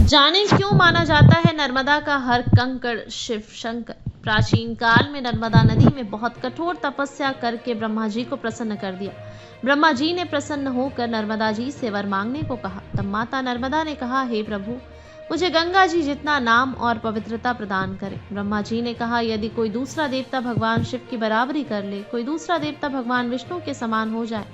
जाने क्यों माना जाता है नर्मदा का हर कंकड़ शिव शंकर। प्राचीन काल में नर्मदा नदी में बहुत कठोर तपस्या करके ब्रह्मा जी को प्रसन्न कर दिया। ब्रह्मा जी ने प्रसन्न होकर नर्मदा जी से वर मांगने को कहा। तब माता नर्मदा ने कहा, हे प्रभु, मुझे गंगा जी जितना नाम और पवित्रता प्रदान करें। ब्रह्मा जी ने कहा, यदि कोई दूसरा देवता भगवान शिव की बराबरी कर ले, कोई दूसरा देवता भगवान विष्णु के समान हो जाए,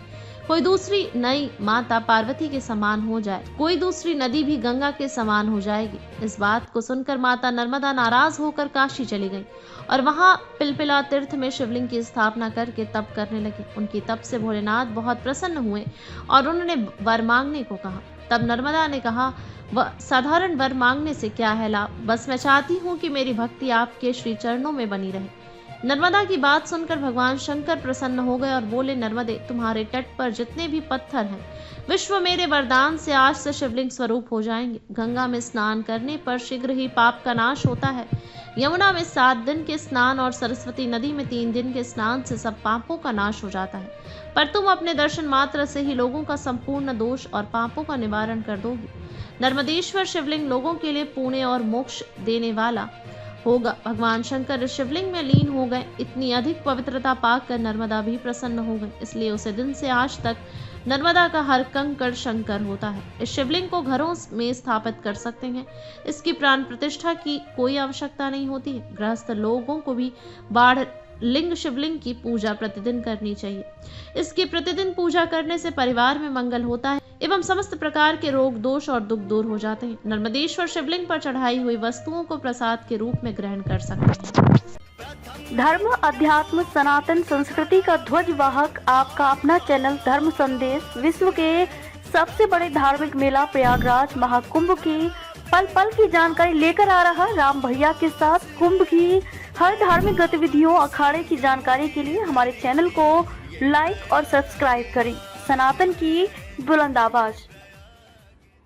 कोई दूसरी नई माता पार्वती के समान हो जाए, कोई दूसरी नदी भी गंगा के समान हो जाएगी। इस बात को सुनकर माता नर्मदा नाराज होकर काशी चली गई और वहां पिलपिला तीर्थ में शिवलिंग की स्थापना करके तप करने लगी। उनकी तप से भोलेनाथ बहुत प्रसन्न हुए और उन्होंने वर मांगने को कहा। तब नर्मदा ने कहा, वह साधारण वर मांगने से क्या है लाभ, बस मैं चाहती हूँ कि मेरी भक्ति आपके श्री चरणों में बनी रहे। नर्मदा की बात सुनकर भगवान शंकर प्रसन्न हो गए और बोले, नर्मदे, तुम्हारे तट पर जितने भी पत्थर हैं, विश्व मेरे वरदान से आज से शिवलिंग स्वरूप हो जाएंगे। गंगा में स्नान करने पर शीघ्र ही पाप का नाश होता है। यमुना में 7 दिन के स्नान और सरस्वती नदी में 3 दिन के स्नान से सब पापों का नाश हो जाता है। पर तुम अपने दर्शन मात्र से ही लोगों का संपूर्ण दोष और पापों का निवारण कर दोगी। नर्मदेश्वर शिवलिंग लोगों के लिए पुण्य और मोक्ष देने वाला होगा। भगवान शंकर इस शिवलिंग में लीन हो गए। इतनी अधिक पवित्रता पाकर नर्मदा भी प्रसन्न हो गई। इसलिए उसे दिन से आज तक नर्मदा का हर कंकड़ शंकर होता है। इस शिवलिंग को घरों में स्थापित कर सकते हैं। इसकी प्राण प्रतिष्ठा की कोई आवश्यकता नहीं होती है। गृहस्थ लोगों को भी बाढ़ लिंग शिवलिंग की पूजा प्रतिदिन करनी चाहिए। इसकी प्रतिदिन पूजा करने से परिवार में मंगल होता है एवं समस्त प्रकार के रोग दोष और दुख दूर हो जाते हैं। नर्मदेश्वर शिवलिंग पर चढ़ाई हुई वस्तुओं को प्रसाद के रूप में ग्रहण कर सकते हैं। धर्म, अध्यात्म, सनातन संस्कृति का ध्वज वाहक आपका अपना चैनल धर्म संदेश विश्व के सबसे बड़े धार्मिक मेला प्रयागराज महाकुंभ की पल पल की जानकारी लेकर आ रहा राम भैया के साथ। कुंभ की हर धार्मिक गतिविधियों, अखाड़े की जानकारी के लिए हमारे चैनल को लाइक और सब्सक्राइब करें। सनातन की बुलंद आवाज।